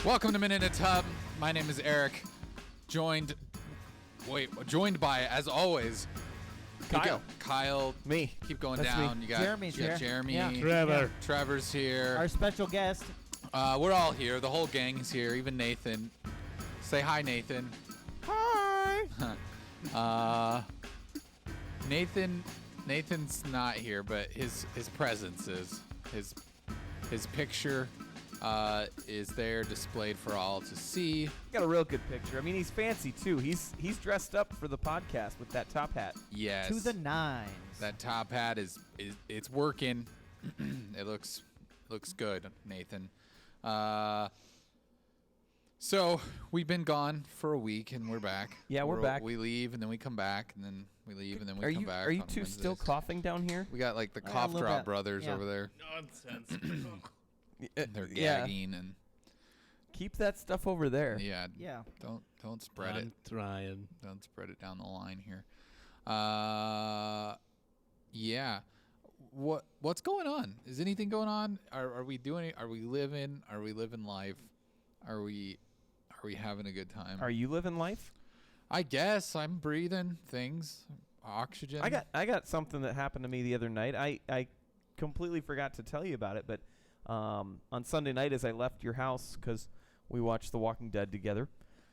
Welcome to Minute in a Tub. My name is Eric. Joined by, as always, Kyle. Me. Keep going That's down. me. You got Jeremy's here. Jeremy. Yeah. Trevor. Trevor's here. Our special guest. We're all here. The whole gang is here. Even Nathan. Say hi, Nathan. Hi. Nathan's not here, but his presence is. His picture is there displayed for all to see. Got a real good picture. I mean, he's fancy too. He's dressed up for the podcast with that top hat. Yes. To the nines. That top hat is it's working. It looks good, Nathan. So we've been gone for a week and we're back. Yeah, we're back. We leave and then we come back and then we leave and then we come back. Are you on two Wednesdays. still coughing down here? We got like the A cough little drop bit, brothers yeah. over there. Nonsense. They're gagging and Keep that stuff over there. yeah. Yeah. Don't spread it. I'm trying. Don't spread it down the line here. Yeah. What's going on? Is anything going on? Are we doing it? Are we living? Are we living life? Are we having a good time? Are you living life? I guess I'm breathing things. Oxygen. I got something that happened to me the other night. I completely forgot to tell you about it, but on Sunday night as I left your house because we watched The Walking Dead together.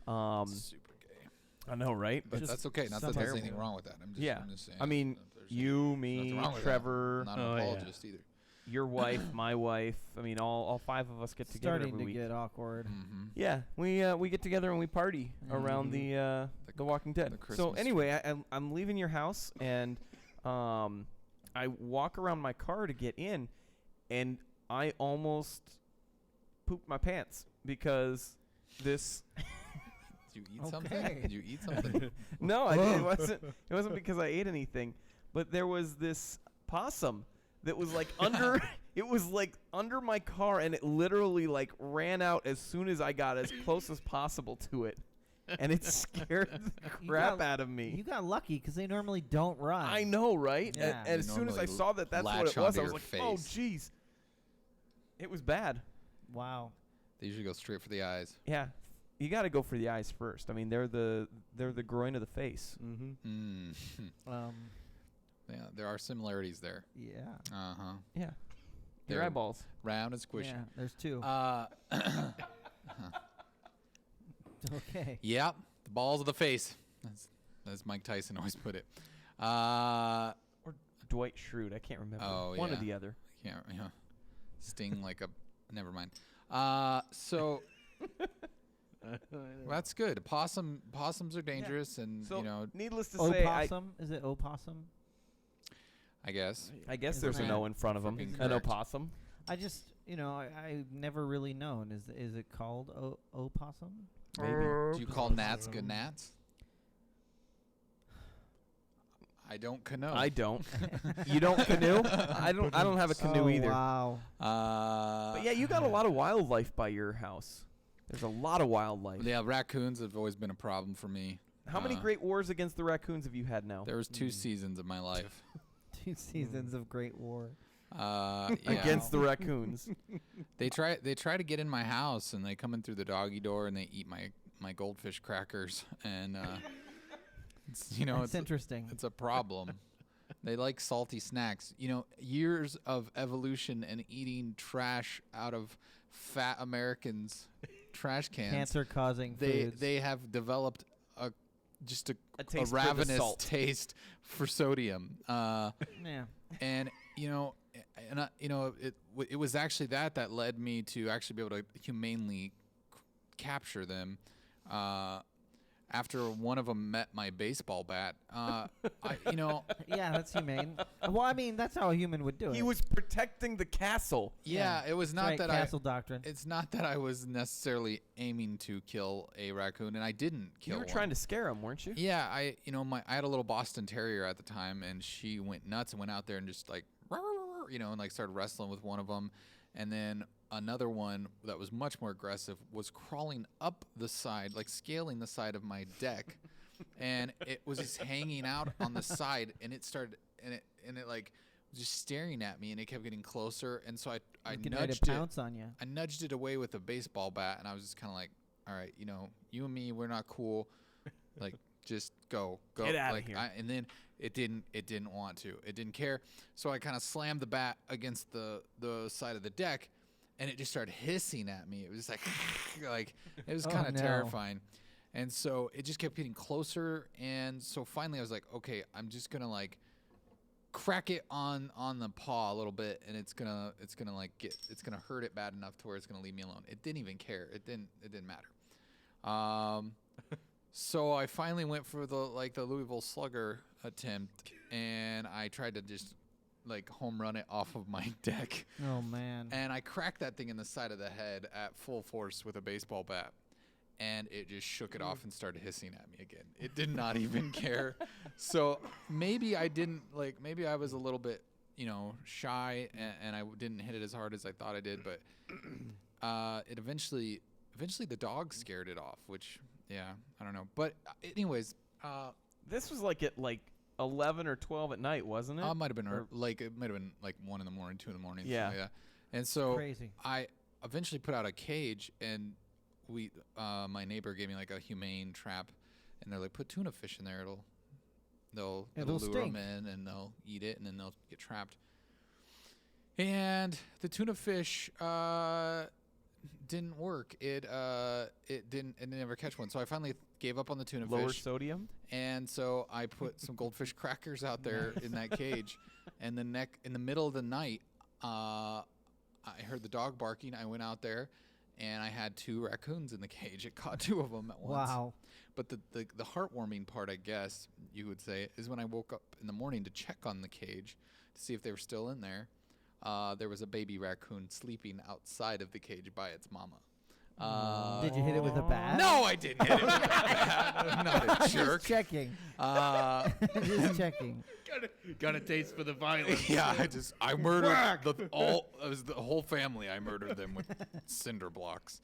Super gay. I know, right? But Just that's okay. Not that terrible. there's anything wrong with that. I'm just saying. I mean, that there's you, nothing me, wrong with Trevor, that. I'm not an apologist either. your wife, my wife. I mean, all five of us get together Starting every to week. get awkward. Mm-hmm. Yeah, we get together and we party around the Walking Dead. the So Christmas anyway, I'm leaving your house and I walk around my car to get in, and I almost pooped my pants because this. Did you eat Okay. something? Did you eat something? No, I didn't. It wasn't because I ate anything, but there was this possum that was like under. It was like under my car, and it literally like ran out as soon as I got as close as possible to it, and it scared the crap out of me. You got lucky because they normally don't run. I know, right? Yeah. And as They soon as I normally saw that that's what latch it was, onto I was your like, oh, face. jeez. It was bad. Wow. They usually go straight for the eyes. Yeah. You got to go for the eyes first. I mean, they're the groin of the face. Mm-hmm. Mm. Yeah, there are similarities there. Yeah. Uh-huh. Yeah. Your They're eyeballs. round and squishy. Yeah. There's two. Okay. Yep, the balls of the face. As Mike Tyson always put it. Or Dwight Schrute. I can't remember. Oh, One or yeah. the other. Can't sting like a. Never mind. So that's good. Possums are dangerous, and So, you know, needless to say, Opossum? Is it opossum? I guess. I guess Is there's it an man? O in front of For them. being An correct. opossum. I just, I've never really known. Is it called opossum? Maybe. Do you call gnats good gnats? I don't canoe. I don't. You don't canoe? I don't have a canoe Oh, either. Wow. But yeah, you got a lot of wildlife by your house. There's a lot of wildlife. Yeah, raccoons have always been a problem for me. How many great wars against the raccoons have you had now? There was 2 seasons of my life. 2 seasons of Great War. Yeah. Against the raccoons. They try to get in my house, and they come in through the doggy door, and they eat my goldfish crackers, and That's interesting. it's a problem. They like salty snacks. Years of evolution and eating trash out of fat Americans' trash cans. Cancer-causing foods. They have developed a taste for the ravenous salt. taste for sodium. Yeah. And it was actually that led me to actually be able to humanely capture them. After one of them met my baseball bat, Yeah, that's humane. Well, I mean, that's how a human would do it. He was protecting the castle. yeah, it was not right, that castle doctrine. It's not that I was necessarily aiming to kill a raccoon, and I didn't kill You were one. trying to scare him, weren't you? Yeah, I had a little Boston Terrier at the time, and she went nuts and went out there and just like, and like started wrestling with one of them, and then another one that was much more aggressive was crawling up the side, like scaling the side of my deck, and it was just hanging out on the side, and it started, and it like just staring at me, and it kept getting closer. And so I Getting ready to nudged it. pounce on you. I nudged it away with a baseball bat, and I was just kind of like, all right, you and me, we're not cool. Like, just go. Get outta like, here. And then it didn't want to. It didn't care. So I kind of slammed the bat against the side of the deck, and it just started hissing at me. It was just like it was Oh, kind of no. terrifying. And so it just kept getting closer. And so finally I was like, okay, I'm just going to like crack it on the paw a little bit, and it's going to hurt it bad enough to where it's going to leave me alone. It didn't even care. It didn't matter. So I finally went for the Louisville Slugger attempt, and I tried to just like home run it off of my deck. Oh man. And I cracked that thing in the side of the head at full force with a baseball bat. And it just shook it off and started hissing at me again. It did not even care. So maybe I was a little bit, shy, and I didn't hit it as hard as I thought I did. But it eventually the dog scared it off, which, yeah, I don't know. But anyways, This was like at 11 or 12 at night, wasn't it? it might have been Or- it might have been like 1 in the morning, 2 in the morning. Yeah. something like that. And so Crazy. I eventually put out a cage, and my neighbor gave me like a humane trap, and they're like, put tuna fish in there. It'll lure stink. them in, and they'll eat it, and then they'll get trapped. And the tuna fish didn't work. It never catch one. So I finally gave up on the tuna Lower fish. sodium? And so I put some goldfish crackers out there in that cage. And in the middle of the night, I heard the dog barking. I went out there, and I had 2 raccoons in the cage. It caught 2 of them at once. Wow. But the heartwarming part, I guess you would say, is when I woke up in the morning to check on the cage to see if they were still in there. There was a baby raccoon sleeping outside of the cage by its mama. Did you hit it with a bat? No, I didn't hit it with a bat. I'm not a jerk. Just checking. Just checking. Got a taste for the violence. Yeah, I murdered it was the whole family. I murdered them with cinder blocks.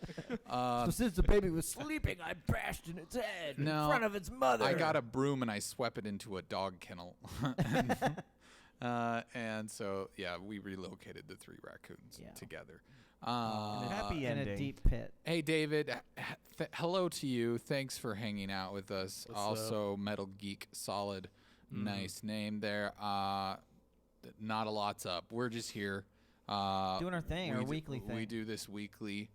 So since the baby was sleeping, I bashed in its head in No, front of its mother. I got a broom and I swept it into a dog kennel. And so, yeah, we relocated the 3 raccoons Yeah. together. Happy in a ending. deep pit. Hey, David, hello to you. Thanks for hanging out with us. What's also, Metal Geek Solid. Nice name there. Not a lot's up. We're just here. Doing our thing, our we weekly thing. We do this weekly.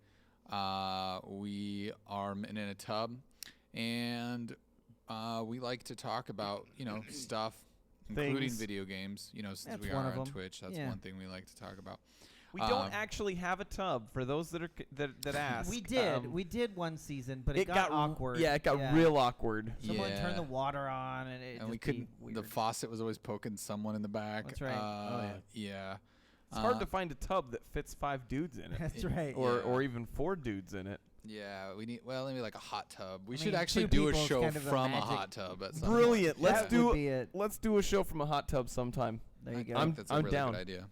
We are in a tub, and we like to talk about, stuff, including Things. video games. Since That's we one are of on 'em. Twitch, that's Yeah. one thing we like to talk about. We don't actually have a tub for those that ask. We did. We did one season, but it, It got awkward. Yeah, it got real awkward. Someone Yeah. turned the water on, and it And just we couldn't. be The weird. faucet was always poking someone in the back. That's right. Yeah. It's hard to find a tub that fits 5 dudes in it, That's right. or even 4 dudes in it. Yeah, we need maybe like a hot tub. We I should mean, actually 2 do a people is show kind of a from a magic- hot tub at some point. Brilliant. Let's That do would be it. let's do a show from a hot tub sometime. There you I go. think that's a I'm really down. good idea.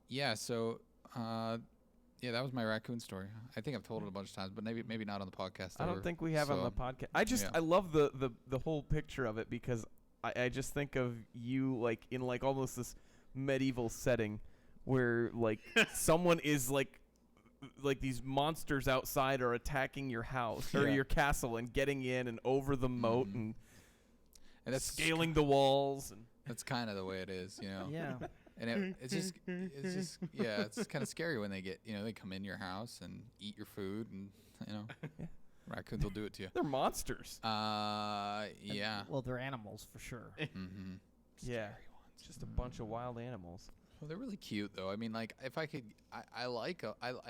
Yeah. So, yeah, that was my raccoon story. I think I've told it a bunch of times, but maybe not on the podcast. I don't ever. think we have on the So, podcast. I love the whole picture of it because I just think of you like in like almost this medieval setting where like someone is like these monsters outside are attacking your house or Yeah. your castle and getting in and over the moat and And that's scaling the walls and That's kind of the way it is, Yeah. And it's just yeah, it's kind of scary when they get they come in your house and eat your food, and Yeah. raccoons will do it to you. they're monsters. Yeah. Well, they're animals for sure. Mm-hmm. Yeah. Just a bunch of wild animals. Well, they're really cute though. I mean, like if I could, I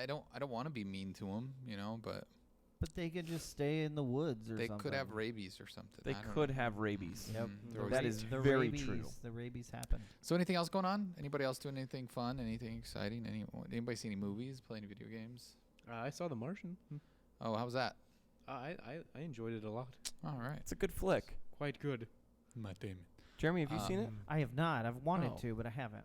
don't want to be mean to them, but But they could just stay in the woods or they something. could have rabies or something. They I don't could know. have rabies. Yep. They're always That easy. is The very rabies, true. The rabies happen. So anything else going on? Anybody else doing anything fun? Anything exciting? Anybody see any movies? Play any video games? I saw The Martian. Oh, how was that? I enjoyed it a lot. All right. It's a good flick. Quite good. Matt Damon. Jeremy, have you seen it? I have not. I've wanted Oh. to, but I haven't.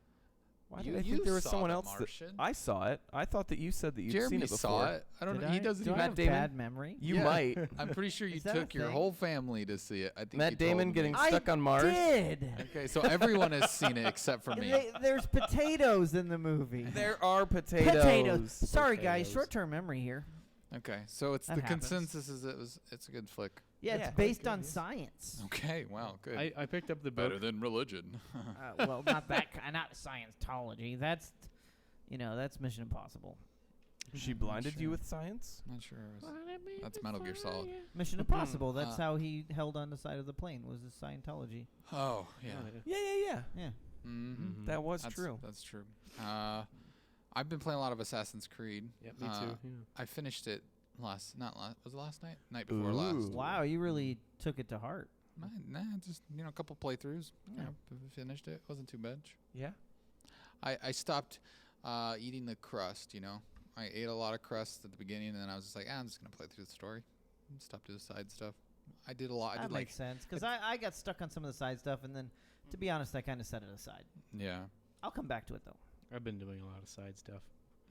Why did I think there was someone else that I saw it? I thought that you said that you'd seen Jeremy it before. saw it. I don't know. He doesn't Do even. I have Damon? bad memory? You Yeah. might. I'm pretty sure you Is that a took your thing? whole family to see it. I think you Matt Damon told getting me. stuck on Mars. Did. Okay, so everyone has seen it except for me. There's potatoes in the movie. There are potatoes. Sorry, guys. Potatoes. Short-term memory here. Okay, so it's That the happens. consensus is it's a good flick. Yeah, Yeah. it's based Good, on yes. science. Okay, wow, good. I picked up the book. Better than religion. Well, not that kind. Not Scientology. That's, that's Mission Impossible. She blinded you with science? Not sure. That's Metal Gear Solid. Mission Impossible. That's Uh, how he held on the side of the plane. Was his Scientology? Oh yeah. Yeah. Yeah. Mm-hmm. That was That's true. That's true. I've been playing a lot of Assassin's Creed. Yeah, me too. Yeah. I finished it was it last night? Night before last. Ooh. Wow, you really took it to heart. Nah, just a couple playthroughs. Yeah. Finished it. Wasn't too bad. Yeah. I stopped eating the crust. I ate a lot of crust at the beginning, and then I was just like, I'm just gonna play through the story. Stop doing the side stuff. I did a lot. I That did makes sense. Because I got stuck on some of the side stuff, and then, to be honest, I kind of set it aside. yeah. I'll come back to it, though. I've been doing a lot of side stuff.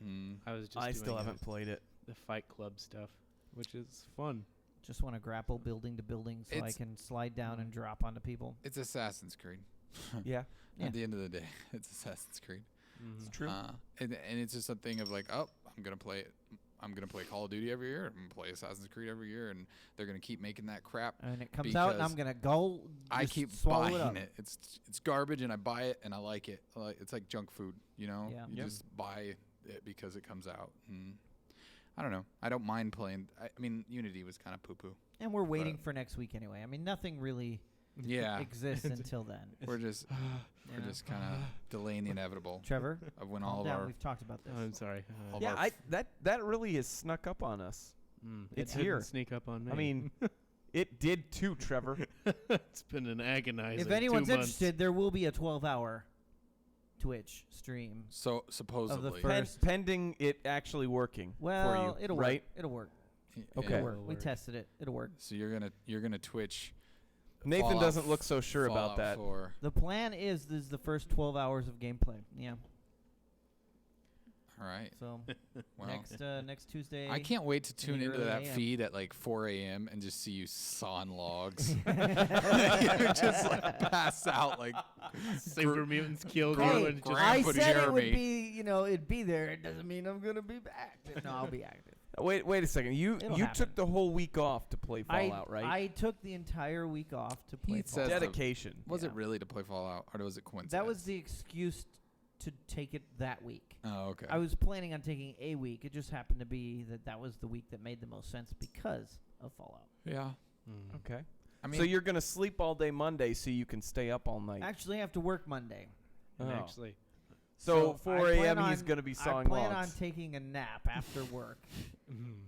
Mm. I was just I doing still haven't played it. the Fight Club stuff, which is fun. Just want to grapple building to building so I It's- can slide down and drop onto people. It's Assassin's Creed. Yeah. Yeah. At the end of the day, it's Assassin's Creed. It's true. And it's just a thing of like, oh, I'm gonna play Call of Duty every year. I'm gonna play Assassin's Creed every year, and they're gonna keep making that crap. And it comes out, and I'm Because going to go. I just keep swallow buying it. it. It's garbage, and I buy it, and I like it. It's like junk food, Yeah. You Yep. just buy it because it comes out. And I don't know. I don't mind playing. I mean, Unity was kind of poo poo. And we're waiting for next week anyway. I mean, nothing really Yeah, exists until then. we're just you know? kind of delaying the inevitable Trevor, of when calm all of down. our We've talked about this. I'm sorry. All Yeah, of our that really has snuck up on us. It's it didn't here. Sneak up on me. I mean, it did too, Trevor. it's been an agonizing. If anyone's 2 months. interested, there will be a 12-hour Twitch stream. so supposedly. first- Pending it actually working for Well, you, it'll right? work. It'll work. Okay. It'll It'll work. We tested it. It'll work. So you're gonna Twitch. Nathan Fallout doesn't look so sure about Fallout that. 4. The plan is this is the first 12 hours of gameplay. Yeah. All right. So Well, next Tuesday. I can't wait to tune the into early that AM. feed at like 4 a.m. and just see you sawing logs. You just like pass out like. Super mutants killed Hey, you. And just I Grandpa said it would Jeremy. be, it'd be there. It doesn't mean I'm gonna be active. No, I'll be active. Wait a second. You It'll you happen. took the whole week off to play Fallout, right? I took the entire week off to play He says Fallout. Dedication. Was Yeah. it really to play Fallout, or was it coincidence? That was the excuse to take it that week. Oh, okay. I was planning on taking a week. It just happened to be that was the week that made the most sense because of Fallout. Yeah. Okay. I mean, So you're gonna sleep all day Monday so you can stay up all night. Actually, I have to work Monday. Oh. Actually, So I 4 plan a.m. he's on- gonna be sawing I plan logs. on taking a nap after work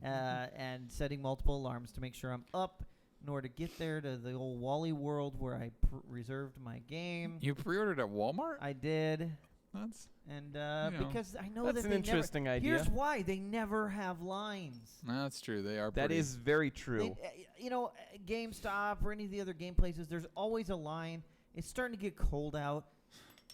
and setting multiple alarms to make sure I'm up in order to get there to the old Wally world where I reserved my game. you pre-ordered at Walmart. I did. That's And You know. because I know That's that an they interesting never, idea. Here's why they never have lines. no, that's true. They are. That pretty, is very true. GameStop or any of the other game places, there's always a line. It's starting to get cold out.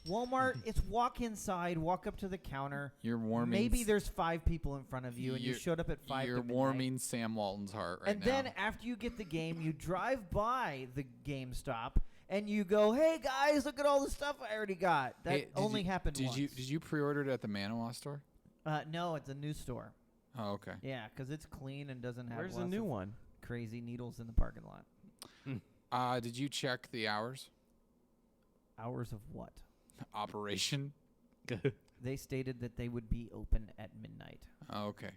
Walmart, it's walk inside, walk up to the counter. You're warming. Maybe there's 5 people in front of you, and you You're- showed up at 5. You're to midnight. warming Sam Walton's heart right And now. then after you get the game, you drive by the GameStop and you go, "Hey guys, look at all the stuff I already got." That Hey, did only you- happened Did once. you pre-order it at the Manawa store? No, it's a new store. Oh, okay. Yeah, because it's clean and doesn't have Where's the lots new of one? crazy needles in the parking lot. Did you check the hours? Hours of what? Operation. They stated that they would be open at midnight. Oh, okay.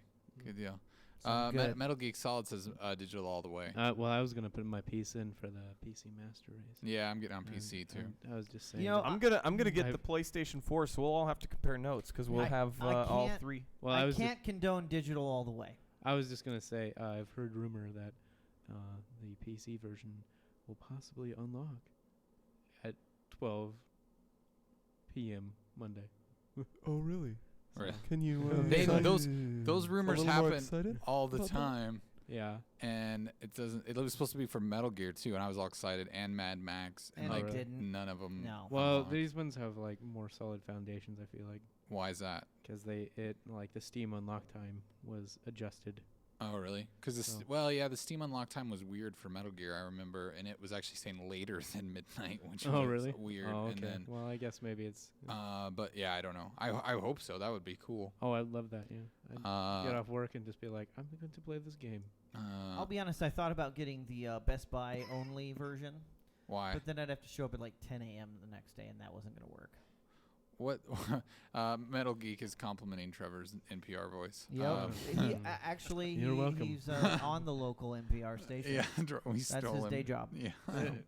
Good deal. So I'm good. Metal Geek Solid says digital all the way. well, I was gonna put my piece in for the PC Master Race. Yeah, I'm getting on And- PC too. and I was just saying. You know, that- I'm gonna get I've- the PlayStation 4, so we'll all have to compare notes because we'll I- have I all can't- 3. well, I I was can't condone digital all the way. I was just gonna say I've heard rumor that the PC version will possibly unlock at 12 p.m. Monday. Oh, really? Right. Can you? Those rumors happen all the time. Yeah. and it doesn't. It was supposed to be for Metal Gear too, and I was all excited, and Mad Max, and And like it didn't. none of them. No. Well, unlocked. these ones have like more solid foundations. I feel like Why is that? because like the Steam unlock time was adjusted. Oh, really? Because the Steam unlock time was weird for Metal Gear. I remember, and it was actually saying later than midnight, which Oh, was really? weird. Oh, okay. And then, Well, I guess maybe it's. but yeah, I don't know. I hope so. That would be cool. Oh, I love that. Yeah. I'd get Uh, off work and just be like, I'm going to play this game. I'll be honest. I thought about getting the Best Buy only version, why? but then I'd have to show up at like 10 a.m. the next day, and that wasn't going to work. What? Metal Geek is complimenting Trevor's NPR voice. Yep. Actually, You're welcome. he's on the local NPR station. Yeah, we That's stole his him. day job. Yeah,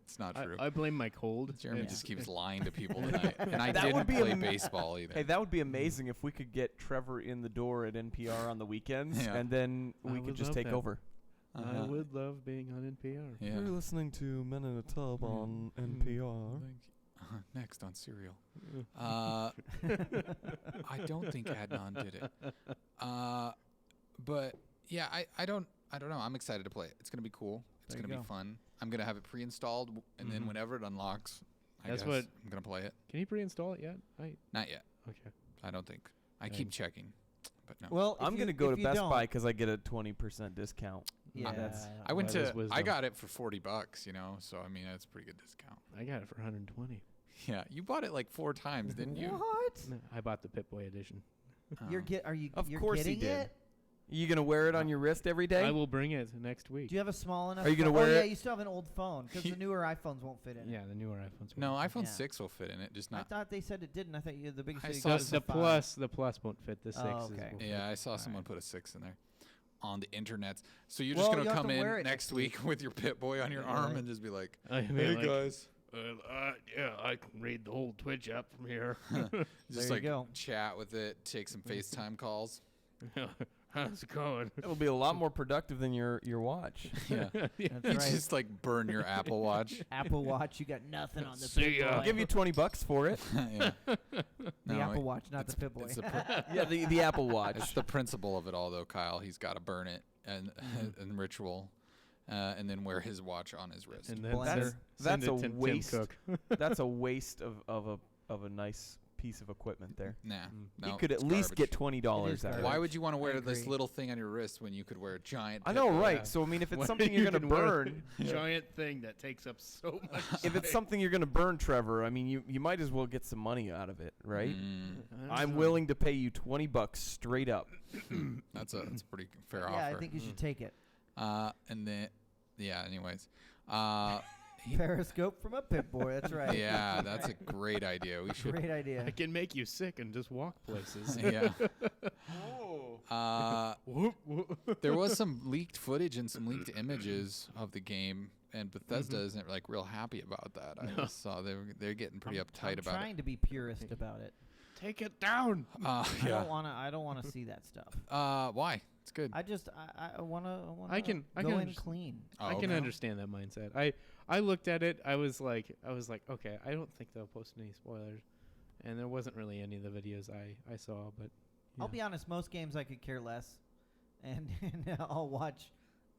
it's not true. I blame my cold. Jeremy Yeah. just keeps lying to people tonight, and I That didn't would be play am- baseball either. Hey, that would be amazing if we could get Trevor in the door at NPR on the weekends, Yeah. and then I we would could just love take that. over. I would love being on NPR. Yeah. You're listening to Men in a Tub on Mm. NPR. Next on Serial. I don't think Adnan did it. But yeah, I don't know. I'm excited to play it. It's gonna be cool. It's There you gonna be go. fun. I'm gonna have it pre-installed, and then Mhm. whenever it unlocks, I That's guess what- I'm gonna play it. Can you pre-install it yet? Not yet. Okay. I don't think. I keep Thanks. checking, but no. Well, I'm if gonna you- go if to you Best don't- Buy because I get a 20% discount. Yeah, That's- I went That is to. I wisdom. got it for $40. You know, so I mean that's a pretty good discount. I got it for 120. Yeah, you bought it like 4 times, didn't you? What? No, I bought the Pip-Boy edition. You're Oh. Are you? Of you're course he getting did. it? You gonna wear it on your wrist every day? I will bring it next week. Do you have a small enough? Are you gonna phone? wear Oh yeah, it? you still have an old phone because the newer iPhones won't fit in it. Yeah, the newer iPhones. No, won't. iPhone Yeah. 6 will fit in it, just I not. thought they said it didn't. I thought the biggest I thing you saw got The, was the the plus, the plus won't fit. The 6 Oh, is okay. will fit. Yeah, I saw All someone right. put a 6 in there on the internet. So you're Well, just you gonna have come to wear in it next next week with your Pip-Boy on your Yeah, arm right. and just be like, I mean, "Hey like, guys," yeah, I can read the whole Twitch app from here. just you like go. chat with it, take some FaceTime calls. How's it going? It'll be a lot more productive than your watch. Yeah, That's you right. just like burn your Apple Watch. Apple Watch. You got nothing on the See Pip ya. Boy. I'll give you $20 for it. Yeah. the No, Apple Watch, not the it's- Pip Boy. it's the Yeah, the Apple Watch. It's the principle of it all, though, Kyle. He's got to burn it and and ritual, and then wear his watch on his wrist. And then Blender. send That's it a to Tim waste. Cook. That's a waste of a nice piece of equipment there. Nah, no, You could at it's least garbage. get $20 It is out of garbage. it. Why would you want to I wear this agree. little thing on your wrist when you could wear a giant? I know, Pip-Boy? right? Yeah. So I mean, if it's When something you you're gonna can wear burn, giant thing that takes up so much. if it's something you're gonna burn, Trevor, I mean, you might as well get some money out of it, right? Mm, I'm willing to pay you $20 straight up. that's a pretty fair yeah, offer. I think you should take it. And then, yeah. Anyways, Periscope from a Pip Boy. That's right. yeah, that's a great idea. We should. Great idea. I can make you sick and just walk places. Yeah. Whoop, whoop. There was some leaked footage and some leaked images of the game, and Bethesda isn't like real happy about that. I just saw they're getting pretty uptight I'm about trying to be purist about it. Take it down. it. I Yeah. don't wanna see that stuff. Why? It's good. I just I wanna I can go in underst- clean. Oh, I can okay. understand that mindset. I looked at it. I was like, okay, I don't think they'll post any spoilers, and there wasn't really any of the videos I saw. But I'll yeah. be honest, most games I could care less, and I'll watch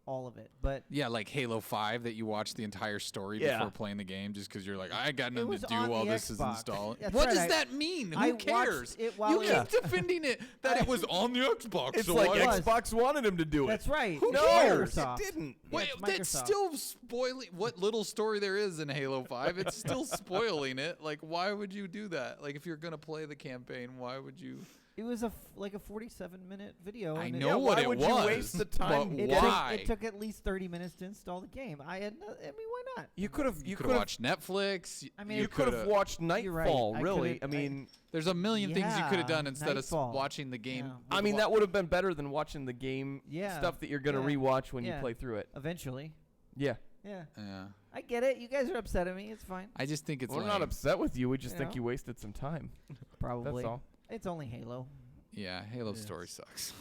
all of it. But Yeah, like Halo 5 that you watch the entire story Yeah. before playing the game just because you're like, I got nothing was to do on while the this is Xbox. installed. That's What right, does I- that mean? I Who cares? watched it while You it keep defending it that it was on the Xbox. It's so like why- was. Xbox wanted him to do it. That's right. Who It's cares? Microsoft. It didn't. Yeah, Wait, it's that's Microsoft. still spoiling what little story there is in Halo 5. It's still spoiling it. Like, why would you do that? Like, if you're going to play the campaign, why would you? It was like a 47-minute video. I and know Yeah, what why it would was. you waste the time? But It why? took, it took at least 30 minutes to install the game. I mean, why not? You could have. You could have watched Netflix. I mean, You could have watched You're right. Nightfall. I Really, could've- I mean, There's a million things you could have Yeah, done instead Nightfall. of watching the game. Yeah. I mean that would have been better than watching the game Yeah, stuff that you're gonna yeah, rewatch when you yeah. play through it. Eventually. Yeah, Yeah. Yeah. I get it. You guys are upset at me. It's fine. I just think it's we're lame. not upset with you. We just You think know? you wasted some time. Probably. That's all. It's only Halo. Yeah, Halo Yes. story sucks.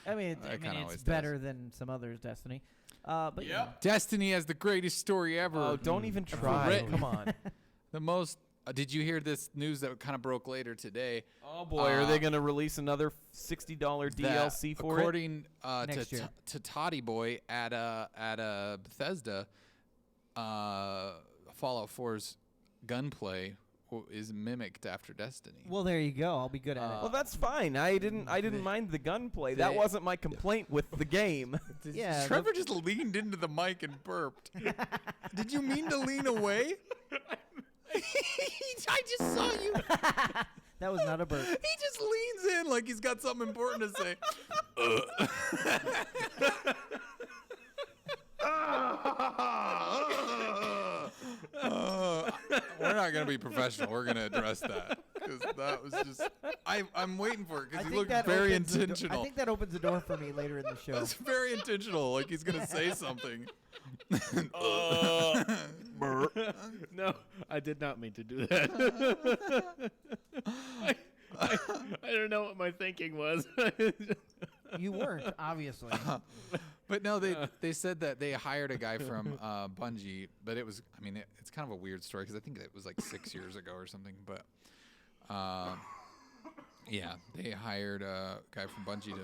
I mean, That kinda always it's does. better than some others, Destiny. But yeah. Destiny has the greatest story ever. Oh, don't even Ever try. written. Come on. The most did you hear this news that kind of broke later today? Oh boy, are they going to release another $60 DLC for it? According Next year. to Toddy Boy at Bethesda, Fallout 4's gunplay is mimicked after Destiny. Well, there you go. I'll be good at it. Well, that's fine. I didn't mind the gunplay. That wasn't my complaint with the game. Yeah, Trevor just leaned into the mic and burped. Did you mean to lean away? I just saw you. That was not a burp. He just leans in like he's got something important to say. We're not going to be professional. We're going to address that. Because that was just... I'm waiting for it because he looked very intentional. I think that opens the door for me later in the show. That's very intentional. Like he's going to say something. No, I did not mean to do that. I don't know what my thinking was. You weren't, obviously. But no, they said that they hired a guy from Bungie, but it was, I mean, it's kind of a weird story because I think it was like 6 years ago or something. But yeah, they hired a guy from Bungie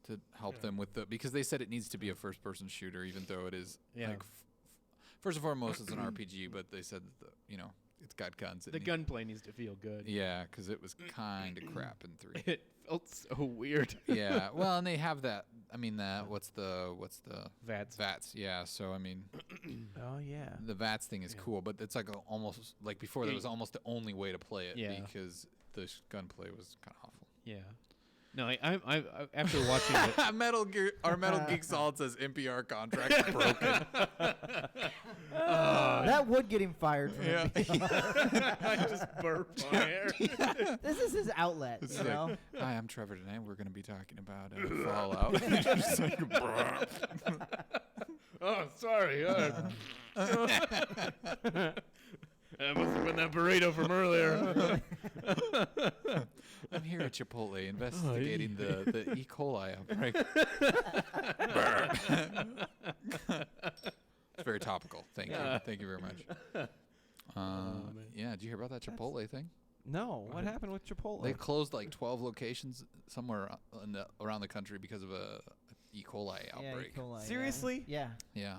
to help them with because they said it needs to be a first-person shooter, even though it is like first and foremost it's an RPG. But they said that it's got guns. The gunplay needs to feel good. Yeah, because it was kind of crap in 3. It felt so weird. Yeah, well, and they have that. I mean, what's the VATS. VATS, yeah. So I mean, Oh yeah. the VATS thing is cool, but it's like almost like before that was almost the only way to play it because the gunplay was kind of awful. Yeah. No, I after watching it, Metal Geek Solid says NPR contract broken. That would get him fired from Yeah. NPR. I just burped my hair. This is his outlet, It's you like, know? Hi, I'm Trevor. Tonight we're going to be talking about Fallout. Just like, brr. Oh, sorry. That must have been that burrito from earlier. I'm here at Chipotle investigating the E. coli outbreak. It's very topical. Thank you. Thank you very much. Yeah, did you hear about that Chipotle thing? No, what happened with Chipotle? They closed like 12 locations somewhere around the country because of a E. coli outbreak. Yeah, E. coli, yeah. Seriously? Yeah. Yeah.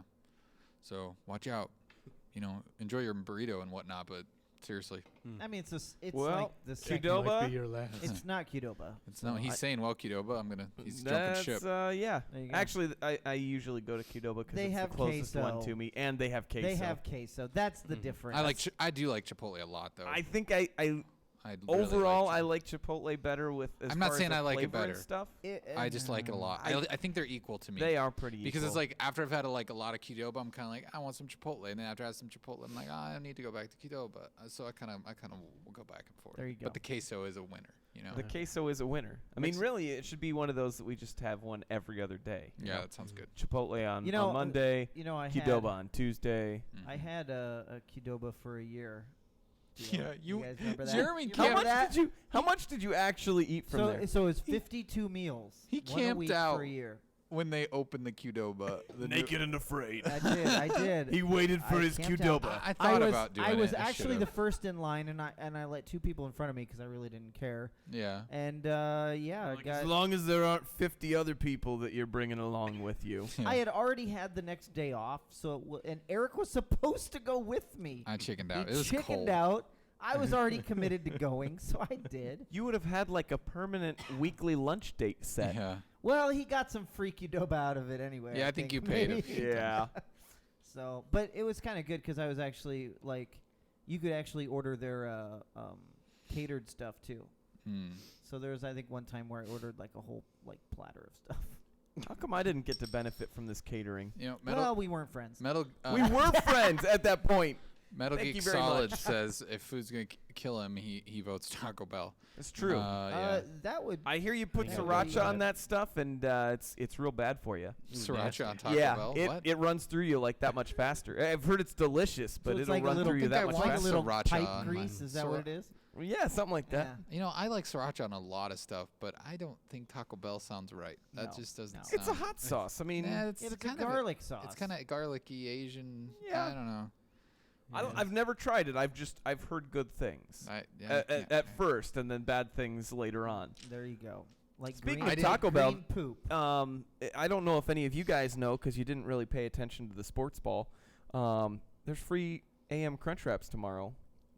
So watch out. Enjoy your burrito and whatnot, but seriously, I mean, it's Well, like the second. Qdoba? Might be your last. It's not Qdoba. it's no. He's saying, "Well, Qdoba, he's jumping ship." Yeah. There you go. Actually, I usually go to Qdoba because They it's the have closest one queso. to me, and they have queso. They have queso. That's the difference. I do like Chipotle a lot, though. I think I I really overall like I like Chipotle better with. As I'm not far as saying the I like it flavor and better. Stuff. I just like it a lot. I think they're equal to me. They are pretty because equal. it's like after I've had a lot of Qdoba, I'm kind of like I want some Chipotle, and then after I have some Chipotle, I'm like I need to go back to Qdoba. So I kind of will go back and forth. There you go. But the queso is a winner, the queso is a winner. I mean, Makes- really, it should be one of those that we just have one every other day. you Yeah, know? that sounds good. Chipotle on You know, Monday, I Qdoba on Tuesday. I had a Qdoba for a year. Yeah, you guys remember that? Jeremy You camped- remember that? How much did you actually eat from there? So it's 52 meals. He one a camped week out. for a year. When they opened the Qdoba, and afraid. I did. He waited for I his camped Qdoba. out. I thought about doing it. I was I actually should've. the first in line, and I let 2 people in front of me because I really didn't care. Yeah. And I got. As long as there aren't 50 other people that you're bringing along with you. I had already had the next day off, and Eric was supposed to go with me. I chickened out. He It was chickened cold. out. I was already committed to going, so I did. You would have had like a permanent weekly lunch date set. Yeah. Well, he got some free Qdoba out of it anyway. Yeah, I think you paid him. maybe. Yeah. So, but it was kind of good because I was actually you could actually order their catered stuff too. So there was, I think, one time where I ordered like a whole platter of stuff. How come I didn't get to benefit from this catering? Well, we weren't friends. Metal. We were friends at that point. Metal Thank Geek you very Solid much. says if food's gonna kill him, he votes Taco Bell. It's true. Yeah. That would. I hear you put Yeah, sriracha yeah. on that stuff, and it's real bad for you. Sriracha on Taco yeah, Bell. it What? it runs through you like that much faster. I've heard it's delicious, but it's it'll like a run little, through you that I much want like a faster. little sriracha pipe on grease. mine. Is that what it is? Yeah, something like that. Yeah. I like sriracha on a lot of stuff, but I don't think Taco Bell sounds right. That No, just doesn't. no. sound It's a hot sauce. I mean, Nah, it's It's a kind garlic sauce. It's kind of garlicky Asian. Yeah. I don't know. I've never tried it. I've heard good things at first, and then bad things later on. There you go. Like speaking green, of Taco Bell, green poop. I don't know if any of you guys know because you didn't really pay attention to the sports ball. There's free AM Crunch Wraps tomorrow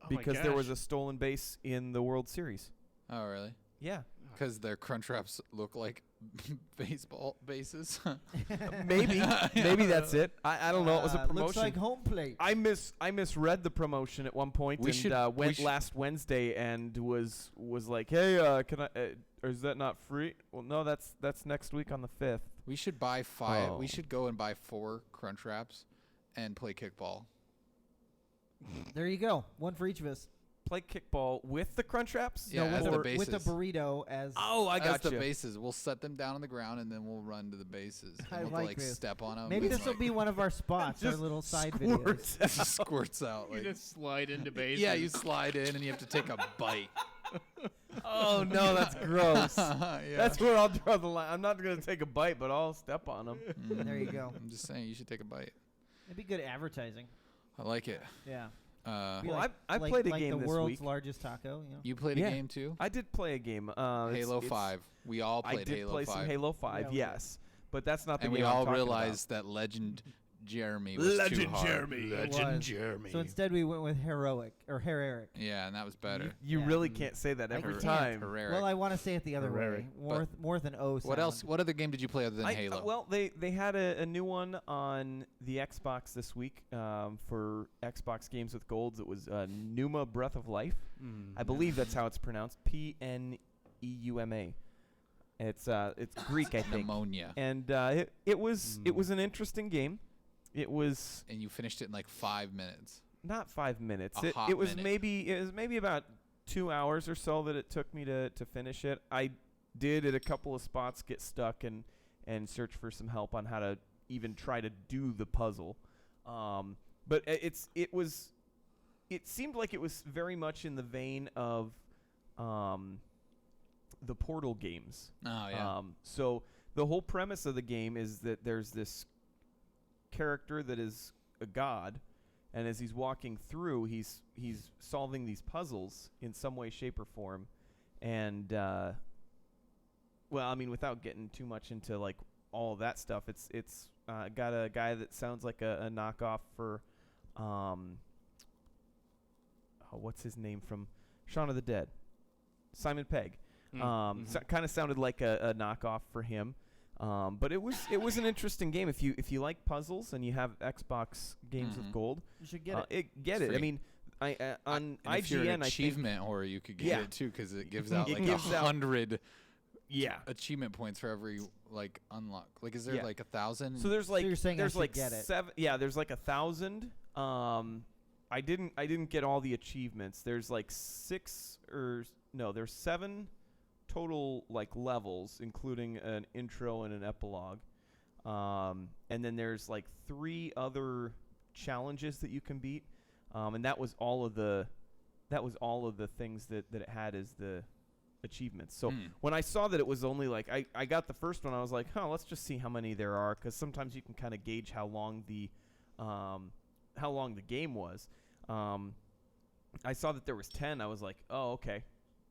because there was a stolen base in the World Series. Oh, really? Yeah. Because their Crunch Wraps look like baseball bases. Maybe that's it. I don't know. It was a promotion. Looks like home plate. I misread the promotion at one point went last Wednesday and was like, hey, can I? Or is that not free? Well, no, that's next week on the 5th. We should buy 5. Oh. We should go and buy 4 Crunch Wraps and play kickball. There you go. One for each of us. Play kickball with the Crunch Wraps? Yeah, no, as the bases. with a burrito as. Oh, I got the bases. We'll set them down on the ground and then we'll run to the bases. And I we'll like like this. step on them. Maybe this will be one of our spots, our little side videos. It just squirts out. You Like, just slide into base. yeah, you slide in and you have to take a bite. Oh, no, that's gross. Yeah. That's where I'll draw the line. I'm not going to take a bite, but I'll step on them. There you go. I'm just saying you should take a bite. It'd be good advertising. I like it. Yeah. Be Well, like, I played a like game the this world's week. largest taco. You know? You played a Yeah. game too? I did play a game. Halo 5. We all I played did Halo play 5. some Halo 5, Yeah, yes. But that's not the And game we I'm all talking realized that Legend Jeremy was too hard. Legend Jeremy. So instead we went with heroic or Hereric. Yeah, and that was better. You Yeah. really can't say that I every can't. time. Hereric. Well, I want to say it the other way. Hereric. More than O sound. What else? What other game did you play other than Halo? Well, they had a new one on the Xbox this week for Xbox Games with Golds. It was Pneuma Breath of Life. I believe that's how it's pronounced. Pneuma. It's Greek, I think. Pneumonia. And it was an interesting game. It was And you finished it in like 5 minutes. not 5 minutes. A hot It was minute. maybe about 2 hours or so that it took me to finish it. I did at a couple of spots get stuck and search for some help on how to even try to do the puzzle. But it seemed like it was very much in the vein of the Portal games. Oh yeah. So the whole premise of the game is that there's this character that is a god, and as he's walking through, he's solving these puzzles in some way, shape, or form. And well, I mean, without getting too much into like all of that stuff, it's got a guy that sounds like a knockoff for what's his name from Shaun of the Dead, Simon Pegg. Kind of sounded like a knockoff for him. But it was an interesting game. If you like puzzles and you have Xbox Games with Gold, You should get it. Get It's it. I free. mean, on And if you're an IGN, I think achievement horror, you could get Yeah. it too because it gives out It like gives out- 100 yeah. achievement points for every like unlock. Like, is there Yeah. like 1,000? So there's like you're saying I there's should like get it. 7. Yeah, there's like 1,000. I didn't get all the achievements. There's like 7 total like levels, including an intro and an epilogue. And then there's like 3 other challenges that you can beat. And that was all of the things that it had as the achievements. So when I saw that it was only like I got the first one, I was like, let's just see how many there are, because sometimes you can kind of gauge how long the game was. I saw that there was 10. I was like, oh, okay,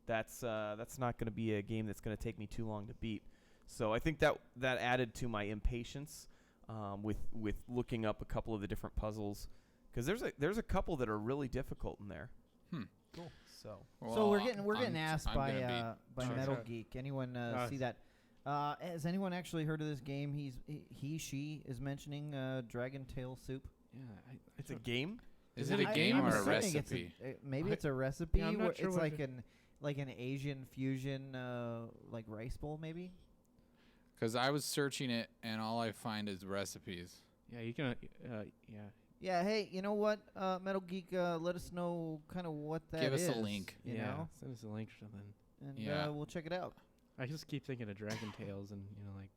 that's not going to be a game that's going to take me too long to beat. So I think that added to my impatience with looking up a couple of the different puzzles, because there's a couple that are really difficult in there. Cool. So So we're getting asked I'm by gonna by Sure. Metal Geek. Anyone see that? Has anyone actually heard of this game? She is mentioning Dragon Tail Soup. Yeah, it's a game. Is it a I- game I'm or a assuming recipe? Maybe it's a recipe. Yeah, I'm not where sure it's what like an Asian fusion like rice bowl maybe. Because I was searching it and all I find is recipes. yeah, you can. Yeah, Yeah, hey, you know what, Metal Geek, let us know kind of what that Give us is. a link. You yeah. know, Send us a link or something. and Yeah. we'll check it out. I just keep thinking of Dragon Tales and like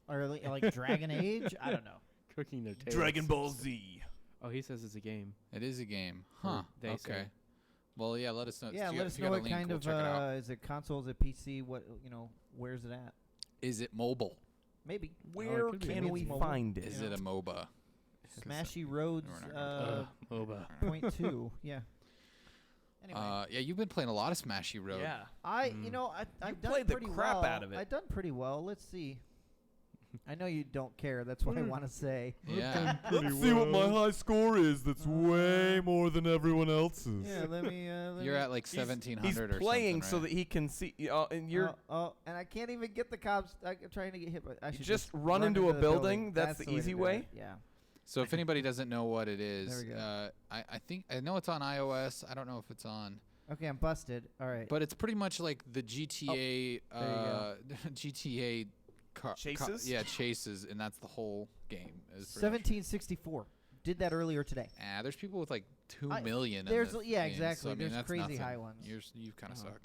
Or like Dragon Age, I don't know. cooking their tails. Dragon Ball Z. Oh, he says it's a game. It is a game. Or Huh. they say. Okay. Well, yeah, let us know. Yeah, If you let got- us if you know got a what link, kind we'll of check it out. is it console, is it PC, what where's it at? Is it mobile? Maybe. Where could be. can Maybe we it's mobile. find it? Is it a MOBA? Smashy Roads we're not MOBA. point two. Yeah. Anyway, Yeah, you've been playing a lot of Smashy Road. Yeah. I've done played the pretty crap well. out of it. I've done pretty well. Let's see. I know you don't care. That's what I want to say. Yeah. Let's see what my high score is. That's way more than everyone else's. Yeah, let me. You're at like He's 1700 or playing something, so right? that he can see. And you're and I can't even get the cops. I'm trying to get hit. But I should just run into a the building. That's the way easy to do way? it. Yeah. So if anybody doesn't know what it is, There we go. I know it's on iOS. I don't know if it's on, Okay, I'm busted. All right. but it's pretty much like the GTA GTA Chases? chases, and that's the whole game. Is pretty much- 1764. Did that earlier today. there's people with like 2 I- million. there's- in this yeah, game, exactly. So, I mean, There's that's crazy nothing. high ones. You kind of Uh-huh. suck.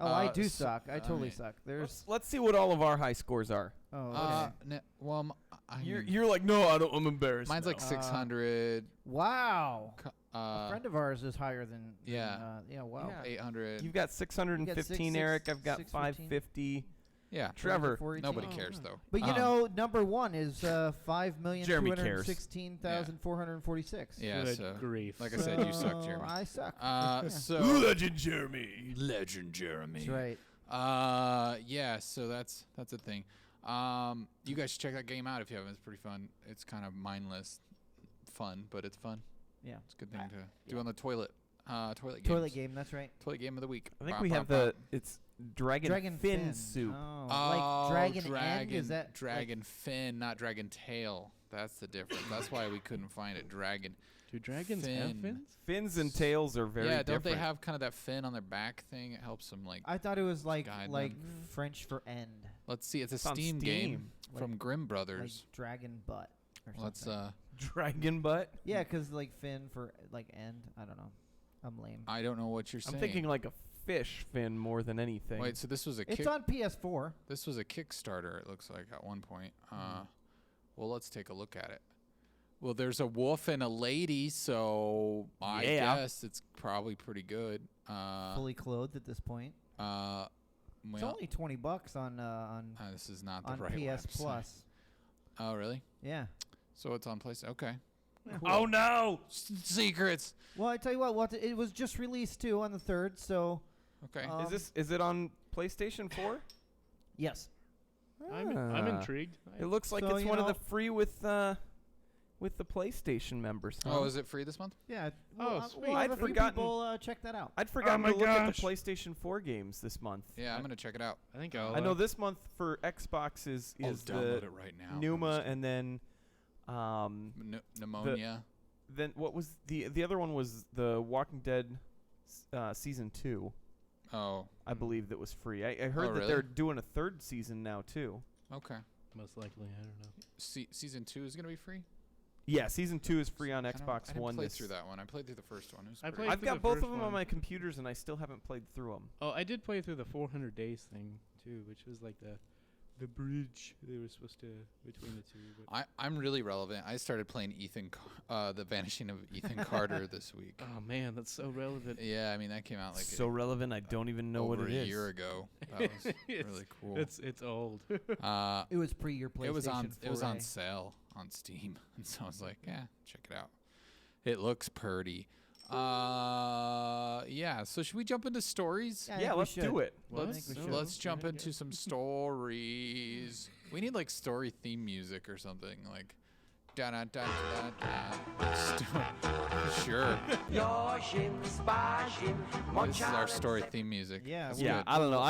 Oh, I do so- suck. I totally mean, suck. There's. Let's see what all of our high scores are. Oh, okay. Well, You're like, no, I'm embarrassed. mine's like now. 600. Wow. A Uh, friend of ours is higher than. yeah. Yeah. Wow. Yeah. 800. You've got 615, Eric. I've got 615. 550. Yeah. Trevor. 418. Nobody Oh, cares nice. though. But you know, number one is 5,216,446. Yeah. Good So, grief. like I said, you suck, Jeremy. I suck. So Legend Jeremy. Legend Jeremy. That's right. Yeah. So that's a thing. You guys should check that game out if you haven't. It's pretty fun. It's kind of mindless, fun, but it's fun. Yeah. It's a good thing to do on the toilet. Toilet games. Toilet game. That's right. Toilet game of the week. I think Bum, we bum, have bum. it's Dragon, Dragon fin soup. Oh, Oh, like dragon end? Is that dragon fin, not dragon tail? That's the difference. That's why we couldn't find it. Dragon. Do dragons have Fin. fins? Fins and tails are very Yeah, different. don't they have kind of that fin on their back thing? It helps them like. I thought it was like guide French for end, Let's see. It's a It's on Steam game Like- from Grimm Brothers. like dragon butt. Or Let's something. Dragon butt? Yeah, 'cause like fin for like end. I don't know. I'm lame. I don't know what you're I'm saying. thinking like a fish fin more than anything. Wait, so this was a It's on PS4. This was a Kickstarter. It looks like at one point. Well, let's take a look at it. Well, there's a wolf and a lady, so I Yeah. guess it's probably pretty good. Fully clothed at this point. It's Well, only $20 on this is not the on right PS website. Plus. Oh, really? Yeah. So it's on PlayStation. Okay. Oh no! Secrets. Well, I tell you what, it was just released too on the 3rd, so Okay. Is it on PlayStation 4? yes. I'm Ah. intrigued. It looks like So, it's you one of know- the free with the PlayStation members. Oh, is it free this month? Yeah. Oh, We'll sweet. have I'd a few forgotten- people check that out. I'd forgotten my to look at gosh. the PlayStation 4 games this month. Yeah, I'm gonna check it out. I think I'll. I know this month for Xbox is I'll download the it right now. Numa, and then Pneumonia. then what was the other one was the Walking Dead season 2, Oh. I believe, that was free. I heard that really? they're doing a 3rd season now too. Okay. most likely. I don't know. Season 2 is gonna be free. Yeah, season 2 is free on I don't- Xbox I didn't One. play through that one. I played through the first one. It was I pretty played good. I've through got the both of first them on one. my computers, and I still haven't played through them. Oh, I did play through the 400 days thing too, which was like the bridge they were supposed to between the two. But I'm really relevant. I started playing The Vanishing of Ethan Carter this week. oh man, that's so relevant. Yeah, I mean that came out like So relevant, I don't even know what over it a is. year ago. That was It's- really cool. It's old. It was pre your PlayStation. It was on foray. sale on Steam, and so I was like, yeah, check it out. It looks pretty. Yeah. So should we jump into stories? I Yeah, think we let's should. do it. I Let's think we should. let's jump Yeah, into some stories. We need like story theme music or something like. Da da da da da. Sure. This is our story theme music. Yeah, That's Yeah, good. I don't know.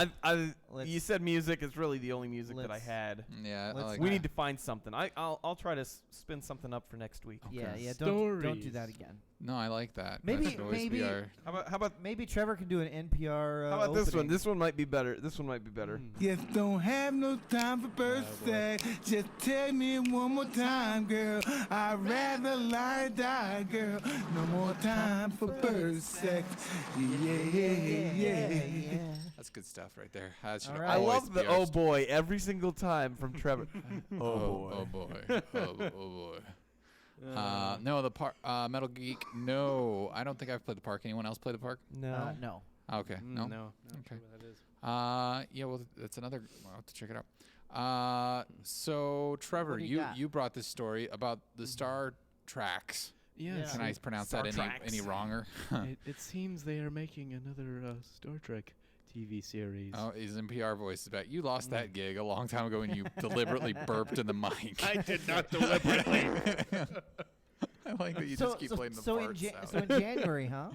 Let's- You said music is really the only music that I let's- had. Yeah, I let's- like We that. need to find something. I'll try to spin something up for next week. Yeah, Okay. yeah. Don't do Stories. that again. No, I like that. Maybe- That should always be maybe- our- How about Maybe Trevor can do an NPR. how about this one? opening. This one might be better. This one might be better. Just don't have no time for birth sex. Just tell me one more time, girl. I'd rather lie die, girl. No more time for birth sex. Yeah. That's good stuff right there. That should All right. I always love be the our oh boy every single time from Trevor. Oh boy. Oh boy. Oh boy. No, the park. Metal Geek. No, I don't think I've played the park. Anyone else play the park? No. No. Okay. No. No. Okay. Sure what that is. Yeah. Well, that's another. I'll have to check it out. So Trevor, What do you got? you brought this story about the Star tracks. Yes. Can I pronounce Star that Treks. any wronger? It seems they are making another Star Trek TV series. Oh, his NPR voice is back. You lost that gig a long time ago when you deliberately burped in the mic. I did not deliberately. I like that you just keep playing the parts so in January, huh?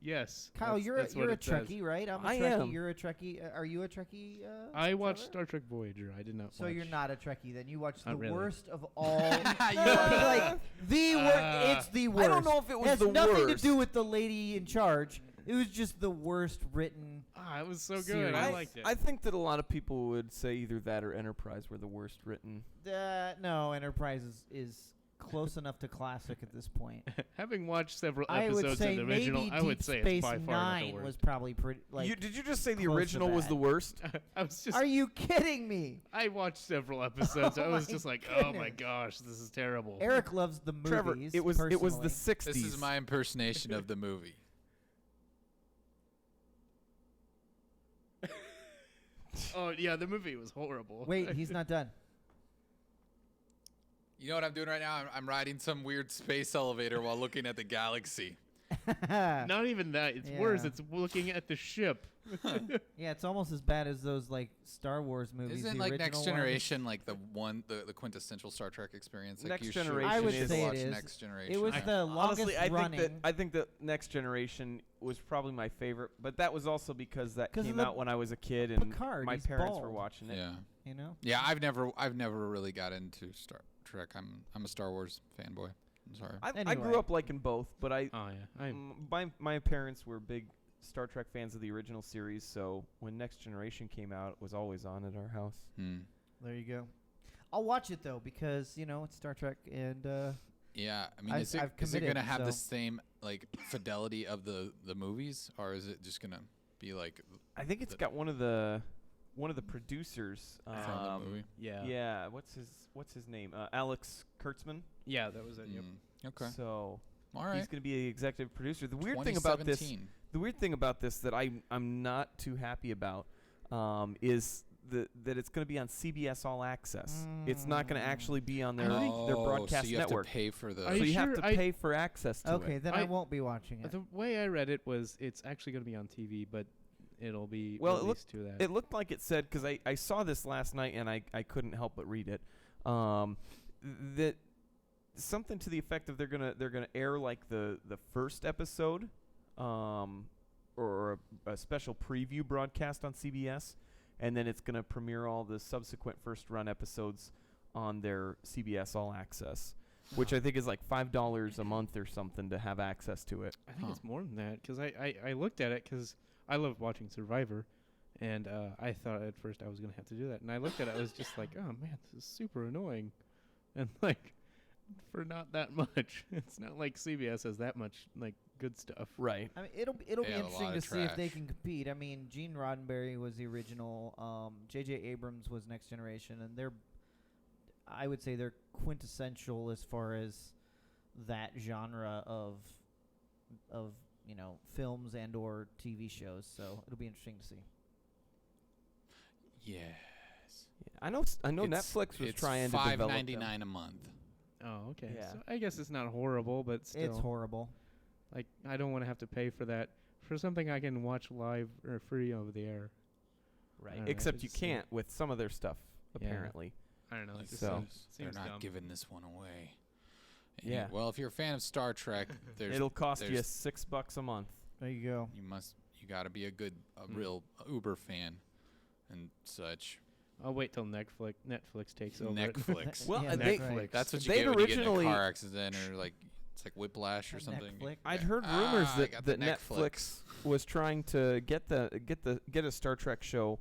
Yes. Kyle, that's you're what a it says. Trekkie, right? I'm a I Trekkie. am. You're a Trekkie. Are you a Trekkie? I watched Trevor? Star Trek Voyager. I did not So watch. you're not a Trekkie then. You watched Not the really. worst of all. You like the worst. It's the worst. I don't know if it was it has the nothing worst. to do with the lady in charge. It was just the worst written. It was so good. Series. I liked it. I think that a lot of people would say either that or Enterprise were the worst written. No, Enterprise is close enough to classic at this point. Having watched several I would episodes say of the original, maybe I would Deep say Space it's by far not the Nine worst. was probably pretty. Like, Did you just say the close to original was bad. the worst? I was just. Are you kidding me? I watched several episodes. Oh I was my just like, oh my goodness. gosh, this is terrible. Eric loves the movies. Trevor, it was the personally. 60s. This is my impersonation of the movie. Oh yeah, the movie was horrible. Wait, he's not done. You know what I'm doing right now? I'm riding some weird space elevator while looking at the galaxy. Not even that. It's worse. Yeah. It's looking at the ship. Yeah, it's almost as bad as those like Star Wars movies. Isn't the like original Next ones. Generation like the quintessential Star Trek experience? Like Next you Generation I would is- say watch it is. Next Generation. It was I- the longest Honestly, running. I think that Next Generation was probably my favorite, but that was also because that 'Cause of came the out when I was a kid and Picard, my he's parents were bald. watching it. Yeah. You know. Yeah, I've never really got into Star Trek. I'm a Star Wars fanboy. I'm sorry. I Anyway. grew up liking both, but Oh yeah. my parents were big Star Trek fans of the original series, so when Next Generation came out, it was always on at our house. There you go. I'll watch it though because you know it's Star Trek and Yeah, I mean, I've is it committed, gonna have the so- same like fidelity of the movies, or is it just gonna be like I think it's The- got one of the producers. from the movie? Yeah. Yeah, what's his name? Alex Kurtzman. Yeah, that was it. Yep. Okay. So All right. he's going to be the executive producer. The weird thing about this, 2017. that I'm not too happy about, is that it's going to be on CBS All Access. It's not going to actually be on their broadcast so you network. have to pay for the. Are So you you have sure? to pay for access to okay, it. then I I- won't be watching it. The way I read it was it's actually going to be on TV, but it'll be Well, it released to that. It looked like it said, because I saw this last night and I couldn't help but read it, that something to the effect of they're gonna air like the first episode, or a special preview broadcast on CBS, and then it's gonna premiere all the subsequent first run episodes on their CBS All Access, which I think is like $5 a month or something to have access to it. I think Huh. it's more than that because I looked at it because I love watching Survivor, and I thought at first I was gonna have to do that, and I looked at it, I was just like, oh man, this is super annoying, and like for not that much. It's not like CBS has that much like good stuff. Right. I mean, it'll be They have a interesting lot to of see if they trash. can compete. I mean, Gene Roddenberry was the original. J.J. Abrams was Next Generation, and I would say they're quintessential as far as that genre of films and or TV shows. So it'll be interesting to see. Yes. I know Netflix was it's trying to develop them. $5.99 a month. Oh, okay. Yeah. So I guess it's not horrible, but still, It's horrible. like I don't want to have to pay for that for something I can watch live or free over the air. I Right. don't know, Except you it's, can't with some of their stuff, Yeah. apparently. I don't know. It Like just So- they're seems not dumb. giving this one away. Yeah. Well, if you're a fan of Star Trek, It'll cost you there's- $6 a month. There you go. you got to be a real Uber fan and such. I'll wait till Netflix takes over. it. Netflix. Well, Yeah, they- Netflix. That's what you they'd get when you get in a originally- car accident or like it's like whiplash or A something. Netflix. I'd Yeah. heard rumors I got the that Netflix was trying to get a Star Trek show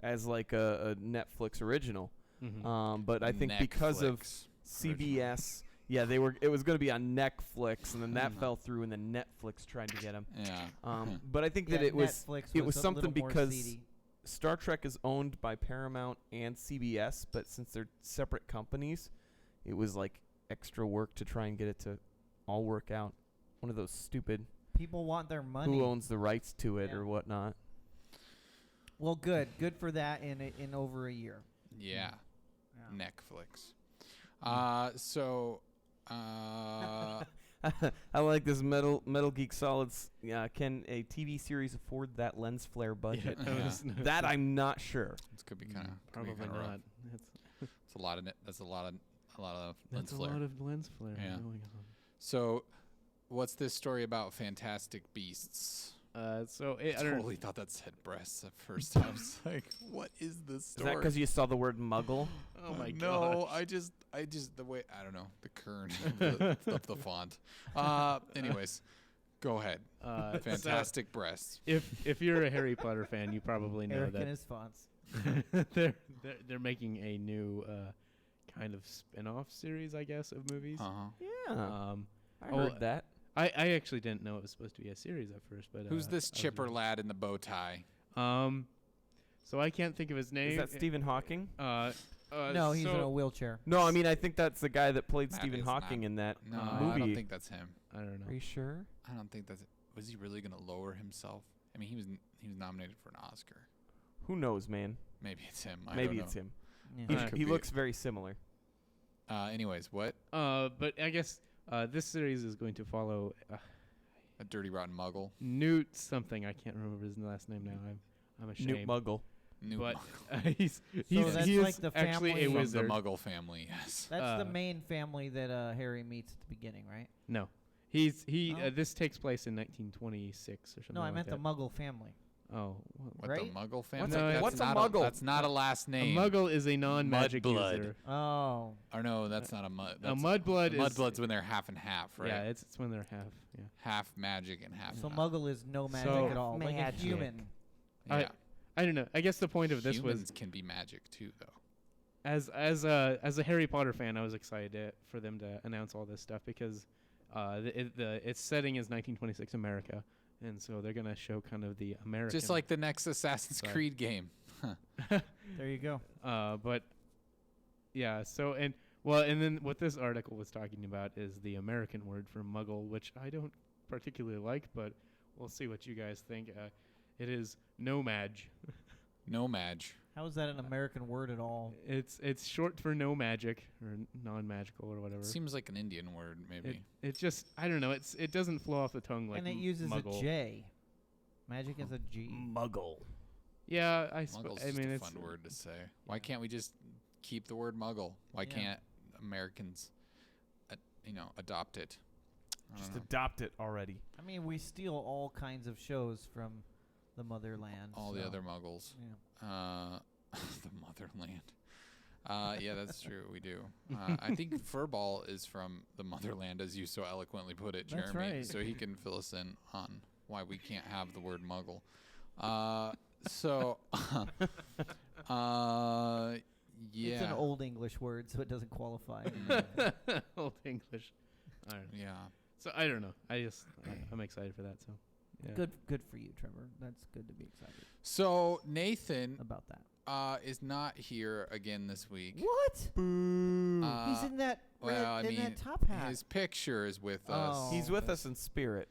as like a Netflix original. Mhm. But I think because of Netflix CBS, yeah, it was going to be on Netflix, and then that Mhm. fell through, and then Netflix tried to get them. Yeah. But I think Yeah, that it was Netflix it was a something little more because seedy. Star Trek is owned by Paramount and CBS, but since they're separate companies, it was like extra work to try and get it to all work out. One of those stupid People want their money. who owns the rights to it Yeah. or whatnot. Well, good for that in over a year. Yeah. Yeah. Netflix. So, I like this Metal Geek Solids. Can a TV series afford that lens flare budget? That I'm not sure. this could be kind of Probably not. It's a lot of That's a lot of lens That's a flare. lot of lens flare Yeah. going on. So, what's this story about Fantastic Beasts? So I I don't totally thought that said breasts at first. I was like, what is this Is story? that because you saw the word Muggle? Oh my No, gosh. I just the way I don't know the current of the font. Anyways, go ahead. Fantastic breasts. If you're a Harry Potter fan, you probably know Eric and that his fonts. they're making a new kind of spin-off series, I guess, of movies. Yeah. I oh, heard that. I actually didn't know it was supposed to be a series at first, but Who's this I was chipper reading. lad in the bow tie? So I can't think of his name. Is that Stephen Hawking? No, he's in so a wheelchair. No, I mean I think that's the guy that played That Stephen is Hawking not- in that No, movie. I don't think that's him. I don't know. Are you sure? I don't think that's. Was he really gonna lower himself? I mean, he was nominated for an Oscar. Who knows, man? Maybe it's him. I Maybe don't it's know. him. Yeah. Could He be. looks very similar. Anyways, what? But I guess this series is going to follow A dirty rotten muggle. Newt something. I can't remember his last name now. I'm ashamed. Newt Muggle. New But muggle. he's that's he is like the actually a family- From wizard. the Muggle family. Yes. That's the Uh, main family that Harry meets at the beginning, right? No, Oh. this takes place in 1926 or something. No, I like meant that. the Muggle family. Oh, What Right? the Muggle family? What's a- That's what's a not Muggle? That's not a last a name. Muggle is a non-magic Mudblood. user. Oh. Or no, that's not a mud. A mudblood is Mudblood's when they're half and half, right? Yeah, it's when they're half. Yeah. Half magic and half. So not. Muggle is no magic So- at all. Like a Magic. human. I- Yeah. I don't know. I guess the point of this Humans was can be magic too, though. as a Harry Potter fan, I was excited for them to announce all this stuff because its setting is 1926 America, and so they're gonna show kind of the American. Just like the next Assassin's Sorry. Creed game. There you go. But yeah. So and then what this article was talking about is the American word for Muggle, which I don't particularly like, but we'll see what you guys think. It is nomad. No Madge. How is that an American word at all? It's short for no magic or non-magical or whatever. Seems like an Indian word, maybe. It just I don't know. It doesn't flow off the tongue like and it uses Muggle. a J. Magic is a G. Muggle. Yeah, Muggle's I just mean a it's fun word to say. Why can't we just keep the word Muggle? Why Yeah. can't Americans, adopt it? I Just don't know. adopt it already. I mean, we steal all kinds of shows from the motherland. All the so, other Muggles. Yeah. The motherland. Yeah, that's true. We do. I think Furball is from the motherland, as you so eloquently put it, That's Jeremy. right. So he can fill us in on why we can't have the word Muggle. So, yeah. It's an old English word, so it doesn't qualify. Old English. I don't know. Yeah. So I don't know. I'm excited for that. So yeah. Good for you, Trevor. That's good to be excited So Nathan about that. is not here again this week. What? Boo. He's in that red, well, I in mean, that top hat. his picture is with Oh. us. He's with us in spirit.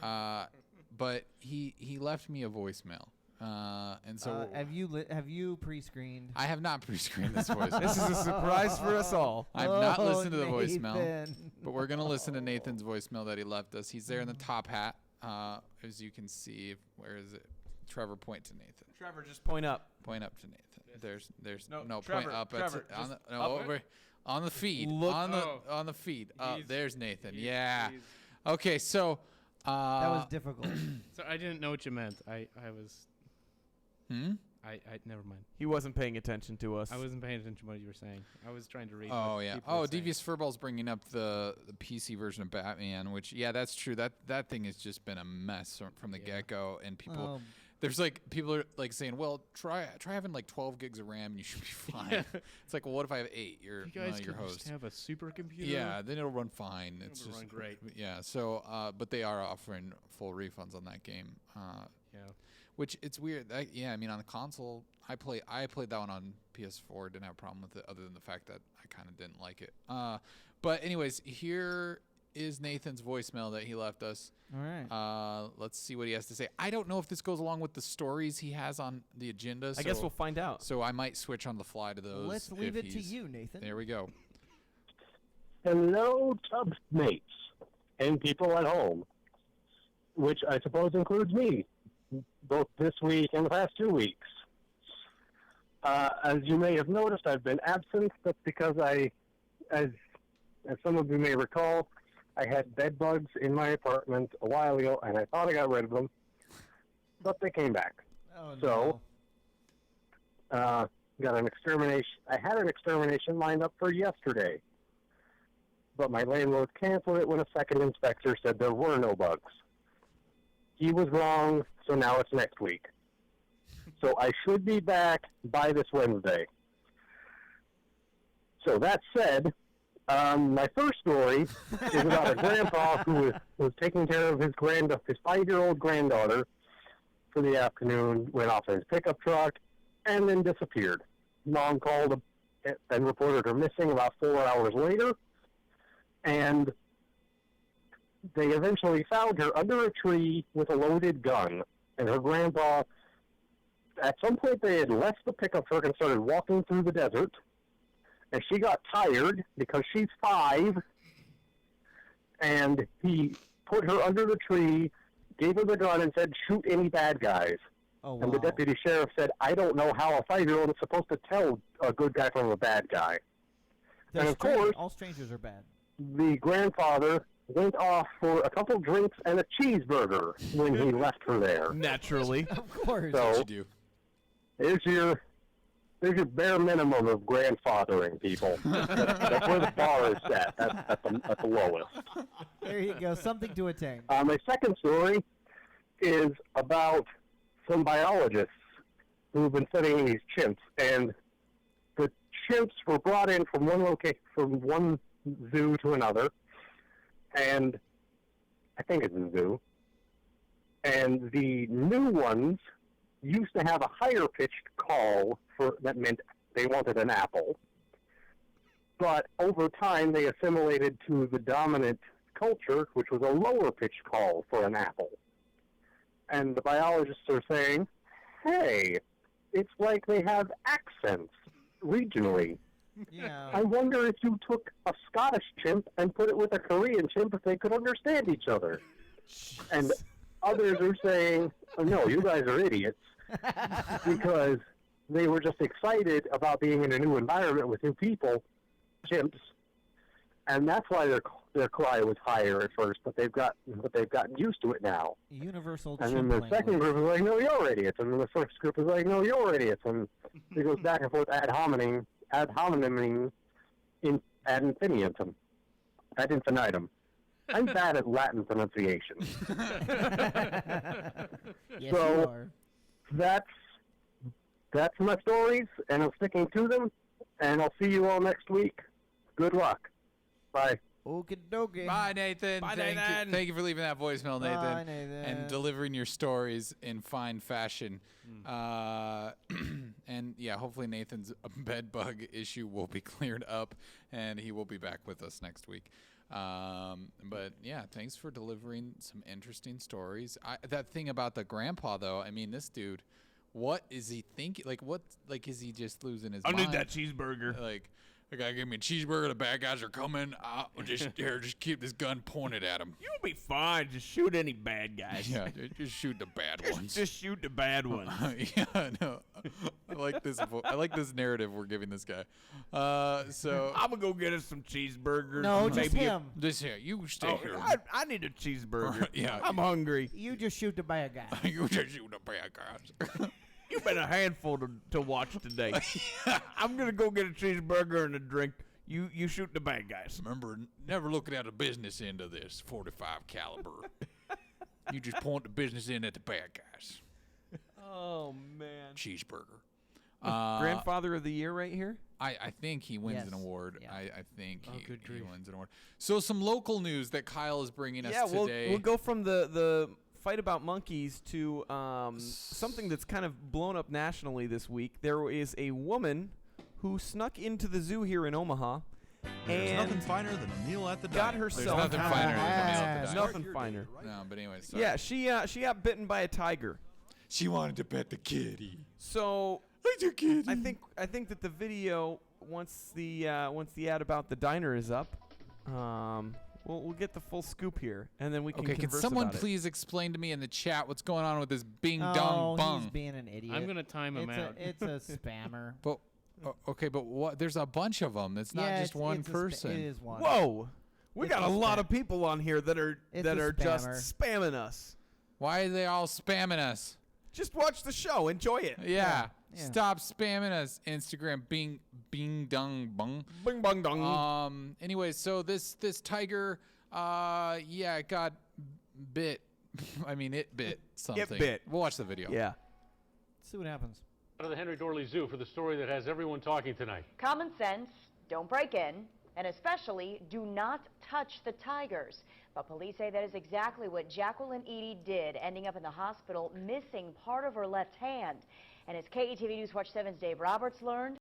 But he left me a voicemail. And so have you pre-screened? I have not pre-screened this voicemail. This is a surprise for us all. I've not listened to the voicemail, Nathan. but we're gonna listen to Nathan's voicemail that he left us. He's there in the top hat, as you can see. Where is it? Trevor, point to Nathan. Trevor, just point up. Point up to Nathan. There's No, point Trevor, up. Trevor, On just the, no, up it. over on the feed. Look- On the feed. He's- There's Nathan. He's- Yeah. he's- Okay. So. That was difficult. So I didn't know what you meant. I was. I never mind. He wasn't paying attention to us. I wasn't paying attention to what you were saying. I was trying to read. Oh what yeah. people were Oh, saying. Devious Furball's bringing up the PC version of Batman, which that's true. That thing has just been a mess from the Yeah. get go, and people. Um, There's people are saying, well, try having 12 gigs of RAM and you should be fine. It's like, well, what if I have 8? You're You guys your could host. just have a supercomputer. Yeah, then it'll run fine. It's It'll just run great. Yeah. So, but they are offering full refunds on that game. Yeah. Which it's weird. I mean, on the console, I played that one on PS4. Didn't have a problem with it, other than the fact that I kind of didn't like it. But anyways, here is Nathan's voicemail that he left us. all right. Let's see what he has to say. I don't know if this goes along with the stories he has on the agenda. I guess we'll find out. So I might switch on the fly to those. Let's leave if it to he's- you, Nathan. There we go. Hello, Tub mates and people at home, which I suppose includes me, both this week and the past 2 weeks. As you may have noticed, I've been absent. That's because as some of you may recall, I had bed bugs in my apartment a while ago, and I thought I got rid of them, but they came back. Oh, So, got an extermination. I had an extermination lined up for yesterday, but my landlord canceled it when a second inspector said there were no bugs. He was wrong, so now it's next week. So I should be back by this Wednesday. So that said, my first story is about a grandpa who was taking care of his 5-year-old granddaughter for the afternoon, went off in his pickup truck, and then disappeared. Mom called and reported her missing about 4 hours later, and they eventually found her under a tree with a loaded gun. And her grandpa, at some point they had left the pickup truck and started walking through the desert, and she got tired because she's 5, and he put her under the tree, gave her the gun, and said, "Shoot any bad guys." Oh, wow. And the deputy sheriff said, "I don't know how a 5-year-old is supposed to tell a good guy from a bad guy." They're and of strange. course, all strangers are bad. the grandfather went off for a couple drinks and a cheeseburger when he left her there. Naturally. Of course. So, What you do? there's your bare minimum of grandfathering, people. That's where the bar is set. That's at the lowest. There you go. Something to attain. My second story is about some biologists who've been studying these chimps, and the chimps were brought in from one zoo to another, and I think it's a zoo, and the new ones used to have a higher pitched call that meant they wanted an apple, but over time they assimilated to the dominant culture, which was a lower pitched call for an apple. And the biologists are saying, hey, it's like they have accents regionally. Yeah. I wonder if you took a Scottish chimp and put it with a Korean chimp, if they could understand each other. And others are saying, oh, no, you guys are idiots, because they were just excited about being in a new environment with new people, chimps, and that's why their cry was higher at first, but they've gotten used to it now. Universal And chimp then the second language. group is like, no, you're idiots. And then the first group is like, no, you're idiots. And it goes back and forth ad hominiming ad infinitum. Ad infinitum. I'm bad at Latin pronunciation. Yes, So- you are. That's my stories, and I'm sticking to them, and I'll see you all next week. Good luck. Bye. Okie dokie. Bye, Nathan. Bye, thank Nathan. You. Thank you for leaving that voicemail, Nathan. Bye, Nathan. And delivering your stories in fine fashion. And yeah, hopefully Nathan's bed bug issue will be cleared up, and he will be back with us next week. But yeah, thanks for delivering some interesting stories. That thing about the grandpa, though, I mean, this dude, what is he thinking? Like, is he just losing his mind? I need that cheeseburger. Like, the guy gave me a cheeseburger. The bad guys are coming. Just keep this gun pointed at him. You'll be fine. Just shoot any bad guys. Yeah, just shoot the bad ones. Just shoot the bad ones. Yeah, no. I like this. I like this narrative we're giving this guy. So I'm gonna go get us some cheeseburgers. No, just maybe him. this here, you stay Oh, here. I need a cheeseburger. Yeah. I'm hungry. You just shoot the bad guy. You just shoot the bad guys. You've been a handful to watch today. I'm gonna go get a cheeseburger and a drink. You shoot the bad guys. Remember, never looking at the business end of this 45 caliber. You just point the business end at the bad guys. Oh man. Cheeseburger. Grandfather of the year right here. I think he wins Yes. an award. Yeah. I think he grief. wins an award. So some local news that Kyle is bringing us Yeah, today. we'll go from the fight about monkeys to something that's kind of blown up nationally this week. There is a woman who snuck into the zoo here in Omaha There's nothing and finer than a meal at the got diner. There's herself. nothing finer than a meal at the There's diner. nothing finer. No, but anyway, Yeah, she got bitten by a tiger. She wanted to pet the kitty. So Like the kitty. I think that the video once the ad about the diner is up, We'll get the full scoop here, and then we can Okay, can converse someone about it. please explain to me in the chat what's going on with this bing Oh, dong he's bung? being an idiot. I'm gonna time him out. It's a spammer. But okay, but what? There's a bunch of them. It's not Yeah, just one it's person. it is one. Whoa, we It's got a a lot spam. of people on here that are It's that a are just spammer. spamming us. Why are they all spamming us? Just watch the show, enjoy it. Yeah. Yeah. Stop spamming us. Instagram bing dong bung. Bing bong dong. Anyways, so this tiger, yeah, it got bit. I mean, it bit something. bit. We'll watch the video. Yeah. See what happens. Out of the Henry Dorley Zoo for the story that has everyone talking tonight. Common sense, don't break in, and especially do not touch the tigers. But police say that is exactly what Jacqueline Eady did, ending up in the hospital missing part of her left hand. And as KETV News Watch 7's Dave Roberts learned,